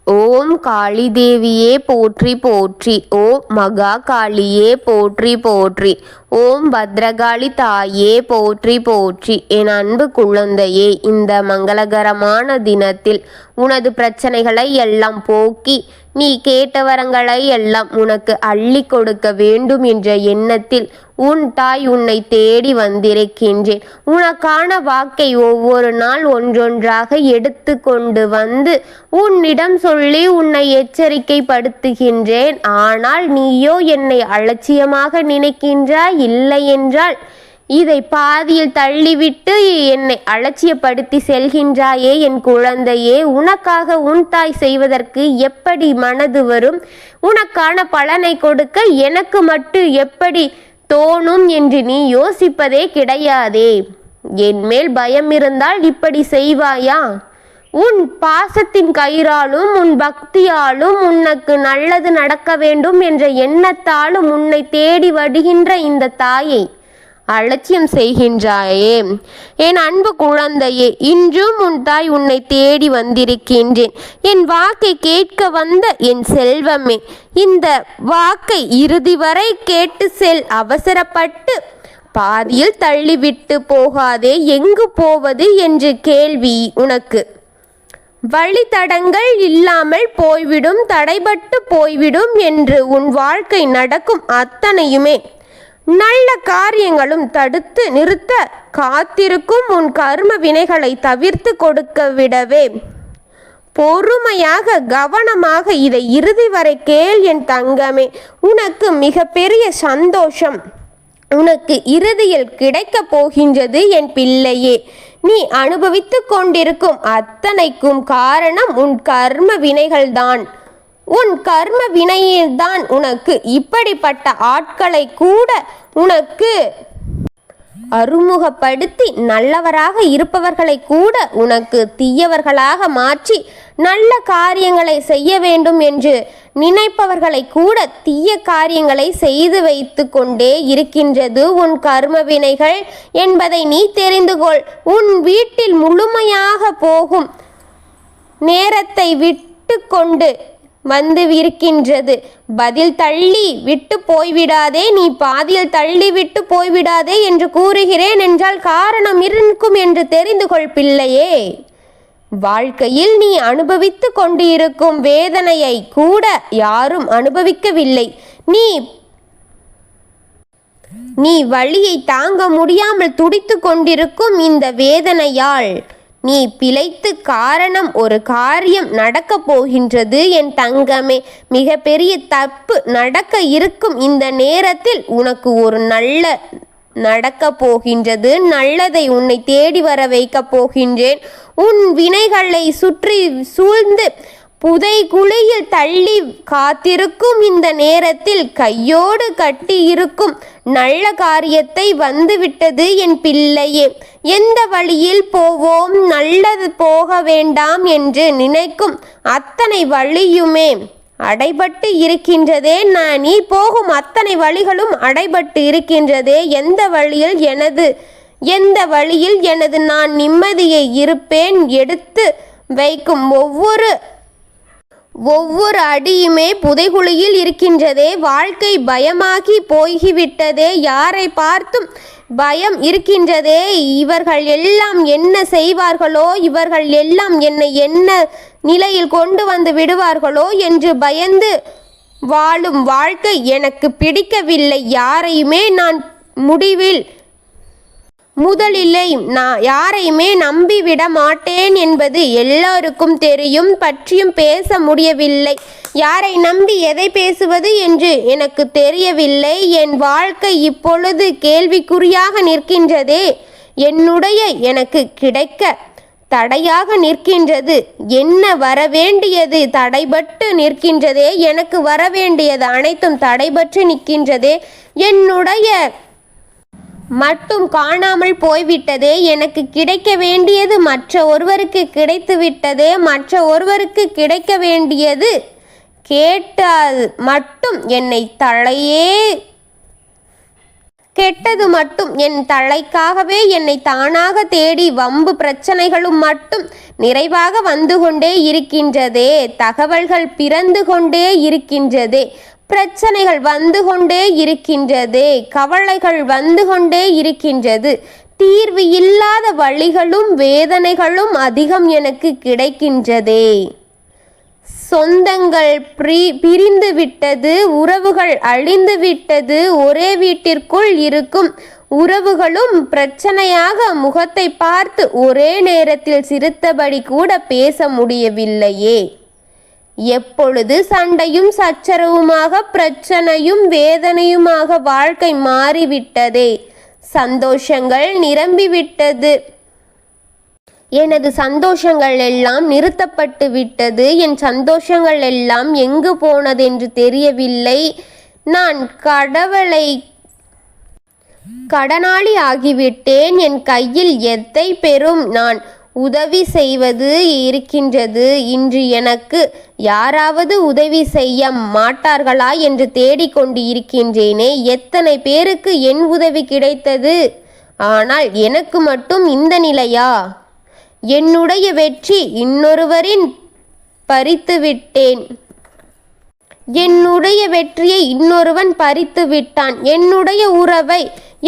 ஓம் காளி தேவியே போற்றி போற்றி. ஓம் மகா காளியே போற்றி போற்றி. ஓம் பத்ரகாளி தாயே போற்றி போற்றி. என் அன்பு குழந்தையே, இந்த மங்களகரமான தினத்தில் உனது பிரச்சனைகளை எல்லாம் போக்கி நீ கேட்ட வரங்களை எல்லாம் உனக்கு அள்ளி கொடுக்க வேண்டும் என்ற எண்ணத்தில் உன் தாய் உன்னை தேடி வந்திருக்கின்றேன். உனக்கான வாக்கை ஒவ்வொரு நாள் ஒன்றொன்றாக எடுத்து கொண்டு வந்து உன்னிடம் சொல்லி உன்னை எச்சரிக்கைப்படுத்துகின்றேன். ஆனால் நீயோ என்னை அலட்சியமாக நினைக்கின்றாய். இல்லை என்றால் இதை பாதியில் தள்ளிவிட்டு என்னை அலட்சியப்படுத்தி செல்கின்றாயே என் குழந்தையே. உனக்காக உன் தாய் செய்வதற்கு எப்படி மனது வரும்? உனக்கான பலனை கொடுக்க எனக்கு மட்டும் எப்படி தோணும் என்று நீ யோசிப்பதே கிடையாதே. என் மேல் பயம் இருந்தால் இப்படி செய்வாயா? உன் பாசத்தின் கயிறாலும் உன் பக்தியாலும் உனக்கு நல்லது நடக்க வேண்டும் என்ற எண்ணத்தாலும் உன்னை தேடி வருகின்ற இந்த தாயை அலட்சியம் செய்கின்றாயே. என் அன்பு குழந்தையே, இன்றும் உன் தாய் உன்னை தேடி வந்திருக்கின்றேன். என் வாக்கை கேட்க வந்த என் செல்வமே, இந்த வாக்கை இறுதி வரை கேட்டு செல். அவசரப்பட்டு பாதியில் தள்ளிவிட்டு போகாதே. எங்கு போவது என்று கேள்வி உனக்கு வழித்தடங்கள் இல்லாமல் போய்விடும், தடைபட்டு போய்விடும் என்று உன் வாழ்க்கை நடக்கும் அத்தனையுமே நல்ல காரியங்களும் தடுத்து நிறுத்த காத்திருக்கும். உன் கர்ம வினைகளை தவிர்த்து கொடுக்க விடவே பொறுமையாக கவனமாக இதை இறுதி வரை கேள் என் தங்கமே. உனக்கு மிக பெரிய சந்தோஷம் உனக்கு இறுதியில் கிடைக்கப் போகின்றது என் பிள்ளையே. நீ அனுபவித்து கொண்டிருக்கும் அத்தனைக்கும் காரணம் உன் கர்ம வினைகள்தான். உன் கர்ம வினையில்தான் உனக்கு இப்படிப்பட்ட ஆட்களை கூட உனக்கு அறிமுகப்படுத்தி நல்லவராக இருப்பவர்களை கூட உனக்கு தீயவர்களாக மாற்றி நல்ல காரியங்களை செய்ய வேண்டும் என்று நினைப்பவர்களை கூட தீய காரியங்களை செய்து வைத்து கொண்டே இருக்கின்றது உன் கர்ம வினைகள் என்பதை நீ தெரிந்து கொள். உன் வீட்டில் முழுமையாக போகும் நேரத்தை விட்டு கொண்டு வந்து இருக்கின்றது. பதில் தள்ளி விட்டு போய்விடாதே, நீ பாதியில் தள்ளி விட்டு போய்விடாதே என்று கூறுகிறேன் என்றால் காரணம் இருக்கும் என்று தெரிந்து கொள் பிள்ளையே. வாழ்க்கையில் நீ அனுபவித்து கொண்டு இருக்கும் வேதனையை கூட யாரும் அனுபவிக்கவில்லை. நீ வலியை தாங்க முடியாமல் துடித்து கொண்டிருக்கும் இந்த வேதனையால் நீ பிழைத்து காரணம் ஒரு காரியம் நடக்க போகின்றது என் தங்கமே. மிக பெரிய தப்பு நடக்க இருக்கும் இந்த நேரத்தில் உனக்கு ஒரு நல்ல நடக்க போகின்றது. நல்லதை உன்னை தேடி வர வைக்க போகின்றேன். உன் வினைகளை சுற்றி சூழ்ந்து புதை குழியில் தள்ளி காத்திருக்கும் இந்த நேரத்தில் கையோடு கட்டி இருக்கும் நல்ல காரியத்தை வந்துவிட்டது என் பிள்ளையே. எந்த வழியில் போவோம், நல்லது போக வேண்டாம் என்று நினைக்கும் அத்தனை வழியுமே அடைபட்டு இருக்கின்றதே. நீ போகும் அத்தனை வழிகளும் அடைபட்டு இருக்கின்றதே. எந்த வழியில் எனது நான் நிம்மதியை இருப்பேன்? எடுத்து வைக்கும் ஒவ்வொரு அடியுமே புதைகுழியில் இருக்கின்றதே. வாழ்க்கை பயமாகி போய்விட்டதே. யாரை பார்த்தும் பயம் இருக்கின்றதே. இவர்கள் எல்லாம் என்ன செய்வார்களோ, இவர்கள் எல்லாம் என்னை என்ன நிலையில் கொண்டு வந்து விடுவார்களோ என்று பயந்து வாழும் வாழ்க்கை எனக்கு பிடிக்கவில்லை. யாரையுமே நான் முதலிலே நான் யாரையுமே நம்பிவிட மாட்டேன் என்பது எல்லோருக்கும் தெரியும். பற்றியும் பேச முடியவில்லை. யாரை நம்பி எதை பேசுவது என்று எனக்கு தெரியவில்லை. என் வாழ்க்கை இப்பொழுது கேள்விக்குறியாக நிற்கின்றதே. எனக்கு கிடைக்க தடையாக நிற்கின்றது. என்ன வரவேண்டியது தடைபட்டு நிற்கின்றதே. எனக்கு வரவேண்டியது அனைத்தும் தடைபட்டு நிற்கின்றதே. என்னுடைய மட்டும் காணாமல் போய்விட்டதே. எனக்கு கிடைக்க வேண்டியது மற்ற ஒருவருக்கு கிடைத்து விட்டதே. மற்ற ஒருவருக்கு கிடைக்க வேண்டியது கேட்டால் மட்டும் என்னை கெட்டது மட்டும் என் தலைக்காகவே என்னை தானாக தேடி வம்பு பிரச்சனைகளும் மட்டும் நிறைவாக வந்து கொண்டே இருக்கின்றதே. தகவல்கள் பிறந்து கொண்டே இருக்கின்றதே. பிரச்சனைகள் வந்து கொண்டே இருக்கின்றதே. கவலைகள் வந்து கொண்டே இருக்கின்றது. தீர்வு இல்லாத வழிகளும் வேதனைகளும் அதிகம் எனக்கு கிடைக்கின்றதே. சொந்தங்கள் பிரிந்து விட்டது. உறவுகள் அழிந்து விட்டது. ஒரே வீட்டிற்குள் இருக்கும் உறவுகளும் பிரச்சனையாக முகத்தை பார்த்து ஒரே நேரத்தில் சிரித்தபடி கூட பேச முடியவில்லையே. எப்பொழுது சண்டையும் சச்சரவுமாக பிரச்சனையும் வேதனையுமாக வாழ்க்கை மாறிவிட்டதே. சந்தோஷங்கள் நிரம்பிவிட்டது. எனது சந்தோஷங்கள் எல்லாம் நிறுத்தப்பட்டு விட்டது. என் சந்தோஷங்கள் எல்லாம் எங்கு போனதென்று தெரியவில்லை. நான் கடனாளி ஆகிவிட்டேன். என் கையில் எத்தை பெறும் நான் உதவி செய்வது இருக்கின்றது. இன்று எனக்கு யாராவது உதவி செய்ய மாட்டார்களா என்று தேடிக்கொண்டு இருக்கின்றேனே. எத்தனை பேருக்கு என் உதவி கிடைத்தது. ஆனால் எனக்கு மட்டும் இந்த நிலையா? என்னுடைய வெற்றி இன்னொருவரின் பறித்துவிட்டேன். என்னுடைய வெற்றியை இன்னொருவன் பறித்து விட்டான். என்னுடைய உறவை,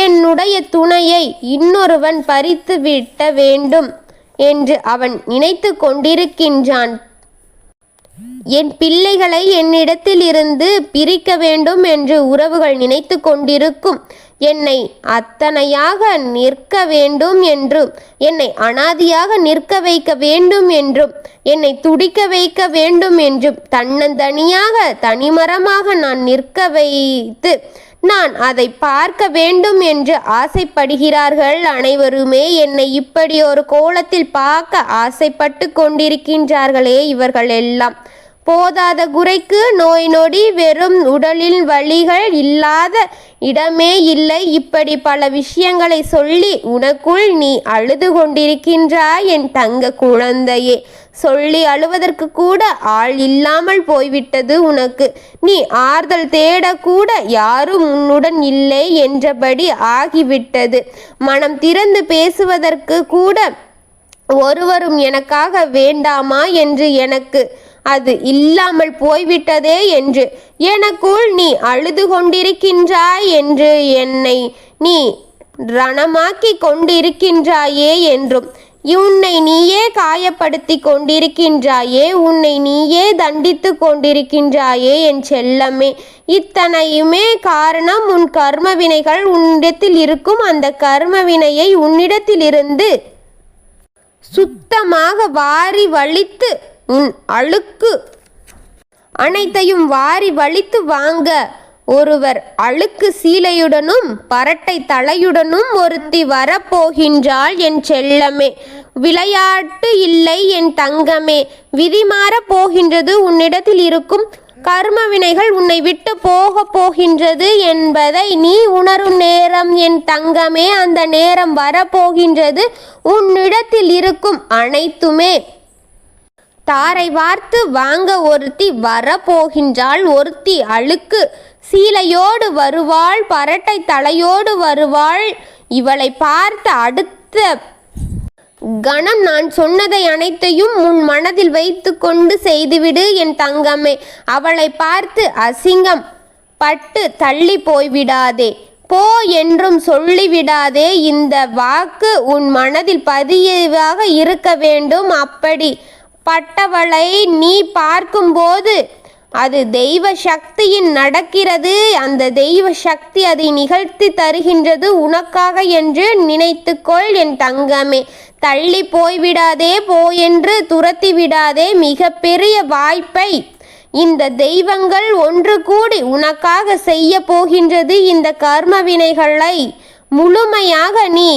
என்னுடைய துணையை இன்னொருவன் பறித்து விட்ட வேண்டும் என்று அவன் நினைத்து கொண்டிருக்கின்றான். என் பிள்ளைகளை என்னிடத்திலிருந்து பிரிக்க வேண்டும் என்று உறவுகள் நினைத்து கொண்டிருக்கும். என்னை அத்தனையாக நிற்க வேண்டும் என்றும், என்னை அனாதியாக நிற்க வைக்க வேண்டும் என்றும், என்னை துடிக்க வைக்க வேண்டும் என்றும், தன்னந்தனியாக தனிமரமாக நான் நிற்க வைத்து நான் அதை பார்க்க வேண்டும் என்று ஆசைப்படுகிறார்கள். அனைவருமே என்னை இப்படி ஒரு கோலத்தில் பார்க்க ஆசைப்பட்டு கொண்டிருக்கின்றார்களே. இவர்கள் எல்லாம் போதாத குறைக்கு நோய் நொடி, வெறும் உடலில் வலிகள் இல்லாத இடமே இல்லை. இப்படி பல விஷயங்களை சொல்லி உனக்குள் நீ அழுது கொண்டிருக்கின்றாய் என் தங்க குழந்தையே. சொல்லி அழுவதற்கு கூட ஆள் இல்லாமல் போய்விட்டது உனக்கு. நீ ஆறுதல் தேடக்கூட யாரும் உன்னுடன் இல்லை என்றபடி ஆகிவிட்டது. மனம் திறந்து பேசுவதற்கு கூட ஒருவரும் எனக்காக வேண்டாமா என்று எனக்கு அது இல்லாமல் போய்விட்டதே என்று எனக்குள் நீ அழுது கொண்டிருக்கின்றாய் என்று என்னை நீ ரணமாக்கி கொண்டிருக்கின்றாயே என்றும் உன்னை நீயே காயப்படுத்தி கொண்டிருக்கின்றாயே, உன்னை நீயே தண்டித்து கொண்டிருக்கின்றாயே என் செல்லமே. இத்தனையுமே காரணம் உன் கர்மவினைகள் உன்னிடத்தில் இருக்கும். அந்த கர்மவினையை உன்னிடத்திலிருந்து சுத்தமாக வாரி வலித்து உன் அழுக்கு அனைத்தையும் வாரி வலித்து வாங்க ஒருவர் அழுக்கு சீலையுடனும் பரட்டை தலையுடனும் ஒருத்தி வரப்போகின்றாள் என் செல்லமே. விளையாட்டு இல்லை என் தங்கமே. விதி மாறப் போகின்றது. உன்னிடத்தில் இருக்கும் கர்மவினைகள் உன்னை விட்டு போக போகின்றது என்பதை நீ உணரும் நேரம் என் தங்கமே. அந்த நேரம் வரப்போகின்றது. உன்னிடத்தில் இருக்கும் அனைத்துமே தாரை வார்த்து வாங்க ஒருத்தி வரப்போகின்றாள். ஒருத்தி அழுக்கு சீலையோடு வருவாள், பரட்டை தலையோடு வருவாள். இவளை பார்த்த அடுத்த கணம் நான் சொன்னதை அனைத்தையும் உன் மனதில் வைத்து கொண்டு செய்துவிடு என் தங்கமே. அவளை பார்த்து அசிங்கம் பட்டு தள்ளி போய்விடாதே. போ என்றும் சொல்லிவிடாதே. இந்த வாக்கு உன் மனதில் பதிவாக இருக்க வேண்டும். அப்படி பட்டவளை நீ பார்க்கும்போது அது தெய்வ சக்தியின் நடக்கிறது. அந்த தெய்வ சக்தி அதை நிகழ்த்தி தருகின்றது உனக்காக என்று நினைத்துக்கொள் என் தங்கமே. தள்ளி போய்விடாதே. போ என்று துரத்தி விடாதே. மிக பெரிய வாய்ப்பை இந்த தெய்வங்கள் ஒன்று கூடி உனக்காக செய்ய போகின்றது. இந்த கர்ம வினைகளை முழுமையாக நீ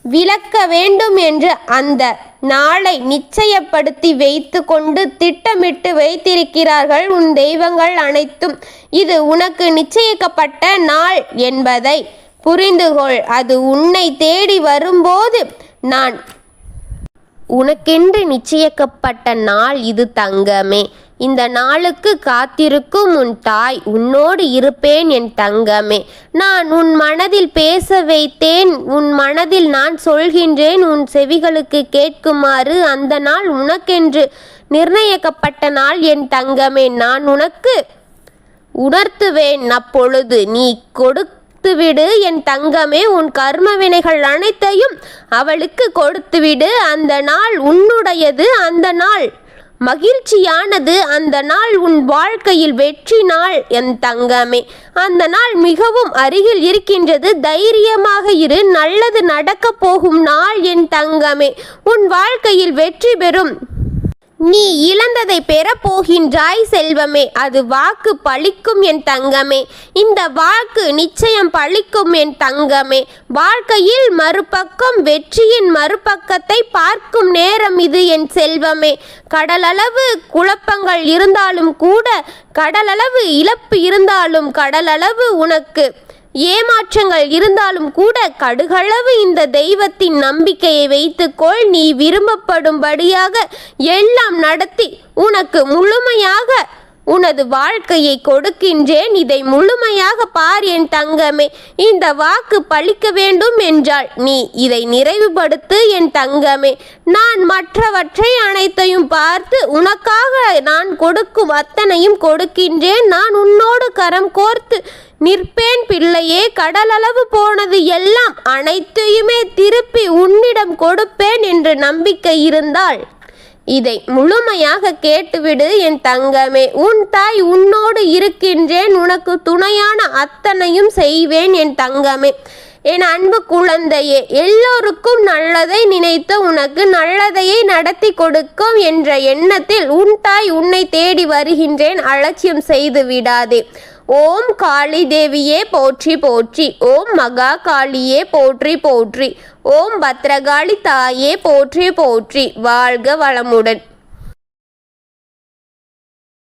விலக்க வேண்டும் என்று அந்த நாளை நிச்சயப்படுத்தி வைத்து கொண்டு திட்டமிட்டு வைத்திருக்கிறார்கள் உன் தெய்வங்கள் அனைத்தும். இது உனக்கு நிச்சயிக்கப்பட்ட நாள் என்பதை புரிந்துகொள். அது உன்னை தேடி வரும்போது நான் உனக்கென்று நிச்சயிக்கப்பட்ட நாள் இது தங்கமே. இந்த நாளுக்கு காத்திருக்கும் உன் தாய், உன்னோடு இருப்பேன் என் தங்கமே. நான் உன் மனதில் பேச வைத்தேன், உன் மனதில் நான் சொல்கின்றேன், உன் செவிகளுக்கு கேட்குமாறு. அந்த நாள் உனக்கென்று நிர்ணயிக்கப்பட்ட நாள் என் தங்கமே. நான் உனக்கு உணர்த்துவேன். அப்பொழுது நீ கொடுத்துவிடு என் தங்கமே. உன் கர்ம வினைகள் அனைத்தையும் அவளுக்கு கொடுத்துவிடு. அந்த நாள் உன்னுடையது, அந்த நாள் மகிழ்ச்சியானது, அந்த நாள் உன் வாழ்க்கையில் வெற்றி நாள் என் தங்கமே. அந்த நாள் மிகவும் அருகில் இருக்கின்றது. தைரியமாக இரு. நல்லது நடக்கப் போகும் நாள் என் தங்கமே. உன் வாழ்க்கையில் வெற்றி பெறும். நீ இழந்ததை பெறப்போகின்றாய் செல்வமே. அது வாக்கு பலிக்கும் என் தங்கமே. இந்த வாக்கு நிச்சயம் பலிக்கும் என் தங்கமே. வாழ்க்கையில் மறுபக்கம், வெற்றியின் மறுபக்கத்தை பார்க்கும் நேரம் இது என் செல்வமே. கடலளவு குழப்பங்கள் இருந்தாலும் கூட, கடலளவு இழப்பு இருந்தாலும், கடலளவு உனக்கு ஏமாற்றங்கள் இருந்தாலும் கூட, கடுகளவு இந்த தெய்வத்தின் நம்பிக்கையை வைத்துக்கொள். நீ விரும்பப்படும்படியாக எல்லாம் நடத்தி உனக்கு முழுமையாக உனது வாழ்க்கையை கொடுக்கின்றேன். இதை முழுமையாக பார் என் தங்கமே. இந்த வாக்கு பலிக்க வேண்டும் என்றால் நீ இதை நிறைவுபடுத்து என் தங்கமே. நான் மற்றவற்றை அனைத்தையும் பார்த்து உனக்காக நான் கொடுக்கும் அத்தனையும் கொடுக்கின்றேன். நான் உன்னோடு கரம் கோர்த்து நிற்பேன் பிள்ளையே. கடலளவு போனது எல்லாம் அனைத்தையுமே திருப்பி உன்னிடம் கொடுப்பேன் என்று நம்பிக்கை இருந்தால் இதை முழுமையாக கேட்டுவிடு என் தங்கமே. உன் தாய் உன்னோடு இருக்கின்றேன். உனக்கு துணையான அத்தனையும் செய்வேன் என் தங்கமே. என் அன்பு குழந்தையே, எல்லோருக்கும் நல்லதை நினைத்து உனக்கு நல்லதையே நடத்தி கொடுக்கும் என்ற எண்ணத்தில் உன் தாய் உன்னை தேடி வருகின்றேன். அலட்சியம் செய்து விடாதே. ஓம் காளி தேவியே போற்றி போற்றி. ஓம் மகா காளியே போற்றி போற்றி. ஓம் பத்ரகாளி தாயே போற்றி போற்றி. வாழ்க வளமுடன்.